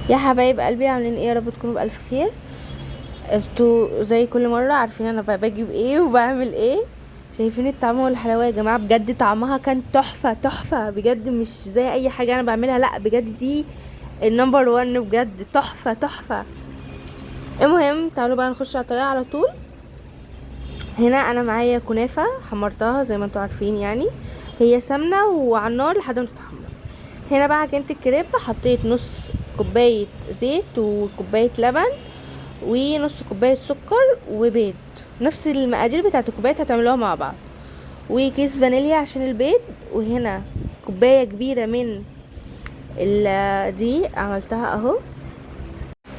يا حبايب قلبي، عاملين ايه؟ يا رب تكونوا بألف خير. انتوا زي كل مرة عارفين انا باجي بايه وبعمل ايه. شايفين الطعم والحلاوة يا جماعة؟ بجد طعمها كان تحفة تحفة بجد، مش زي اي حاجة انا بعملها، لا بجد دي النمبر وان، بجد تحفة تحفة. المهم تعالوا بقى نخش على الطريقة على طول. هنا انا معايا كنافة حمرتها زي ما انتوا عارفين، يعني هي سمنة وعلى النار لحد ما تتحمر. هنا بقى عجينة الكريب، حطيت نص كوباية زيت وكوباية لبن ونص كوباية سكر وبيض، نفس المقادير بتاعت الكوبايات هتعملوها مع بعض، وكيس فانيليا عشان البيض. وهنا كوباية كبيرة من دي عملتها اهو.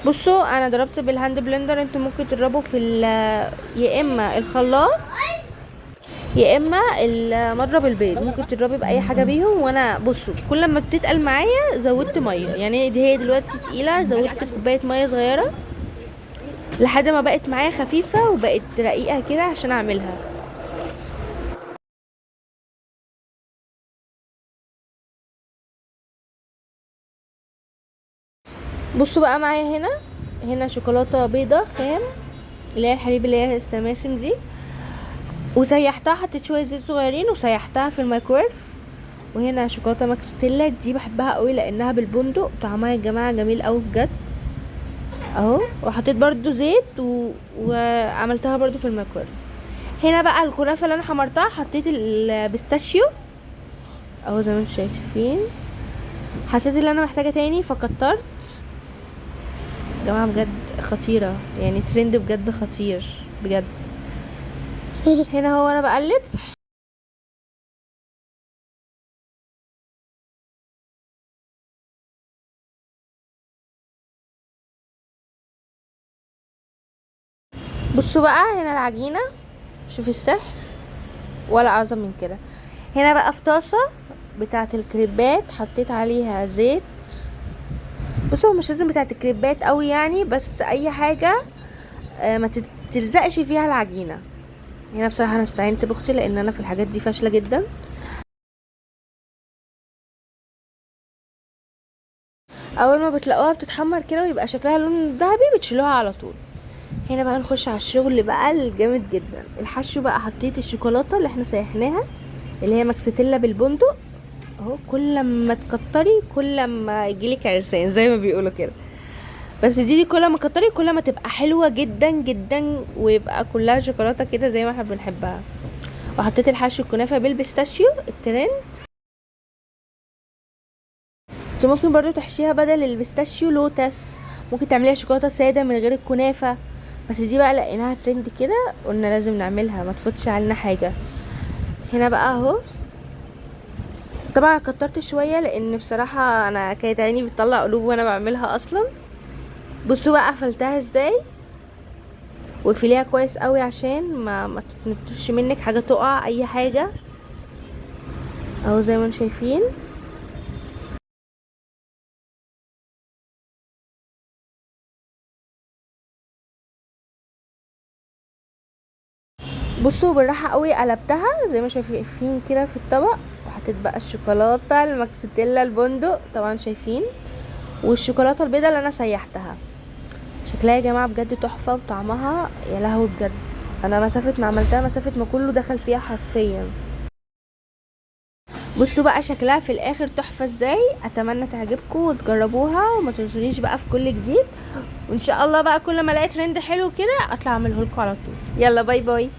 بصوا انا ضربت بالهاند بلندر، انتوا ممكن تضربوا في يا اما الخلاط يا اما مضرب البيض، ممكن تضربي باي حاجه بيهم. وانا بصوا كل ما بتتقل معايا زودت ميه، يعني دي هي دلوقتي تقيله، زودت كوبايه ميه صغيره لحد ما بقت معايا خفيفة وبقت رقيقة كده عشان اعملها. بصوا بقى معايا هنا شوكولاتة بيضة خام، اللي هي الحليب اللي هي السماسم دي، وسيحتها، حطيت شوية زيت صغيرين وسيحتها في الميكرويف. وهنا شوكولاتة ماكستيلا دي بحبها قوي لانها بالبندق، طعمها يا جماعة جميل قوي بجد اهو. وحطيت برضو زيت وعملتها برضو في الميكرويف. هنا بقى الكنافة اللي انا حمرتها، حطيت البيستاشيو اهو زي ما انتم شايفين. حسيت ان انا محتاجه تاني فكترت. يا جماعه بجد خطيره، يعني ترند بجد خطير بجد. هنا هو انا بقلب. بصوا بقى هنا العجينه، شوفي السحر ولا اعظم من كده. هنا بقى في طاسه بتاعه الكريبات حطيت عليها زيت. بصوا مش لازم بتاعه الكريبات قوي يعني، بس اي حاجه ما تلزقش فيها العجينه. هنا بصراحه انا استعينت باختي لان انا في الحاجات دي فاشله جدا. اول ما بتلاقوها بتتحمر كده ويبقى شكلها لون ذهبي بتشيلوها على طول. هنا بقى نخش على الشغل بقى الجامد جدا، الحشو بقى. حطيت الشوكولاته اللي احنا سيحناها اللي هي ماكستيلا بالبندق اهو. كل ما تكتري كل ما يجيلك عرسان زي ما بيقولوا كده، بس دي كل ما تكتري كل ما تبقى حلوه جدا جدا، ويبقى كلها شوكولاته كده زي ما احنا بنحبها. وحطيت الحشو الكنافه بالبيستاشيو الترند. انت ممكن برضو تحشيها بدل البيستاشيو لوتس، ممكن تعمليها شوكولاته ساده من غير الكنافه، بس دي بقى لقيناها ترند كده قلنا لازم نعملها ما تفوتش علينا حاجه. هنا بقى اهو. طبعا كترت شويه لان بصراحه انا كانت عيني بتطلع قلوب وانا بعملها اصلا. بصوا بقى قفلتها ازاي، واقفليها كويس قوي عشان ما تتنطش منك حاجه، تقع اي حاجه اهو زي ما انتم شايفين. بصوا بالراحه قوي قلبتها زي ما شايفين كده في الطبق، وحطيت بقى الشوكولاته الماكستيلا البندق طبعا شايفين، والشوكولاته البيضاء اللي انا سيحتها. شكلها يا جماعه بجد تحفه، وطعمها يا لهوي بجد. انا مسافه ما عملتها مسافه ما كله دخل فيها حرفيا. بصوا بقى شكلها في الاخر تحفه ازاي. اتمنى تعجبكم وتجربوها، وما تنسونيش بقى في كل جديد. وان شاء الله بقى كل ما الاقي ترند حلو كده اطلع اعمله لكم على طول. يلا باي باي.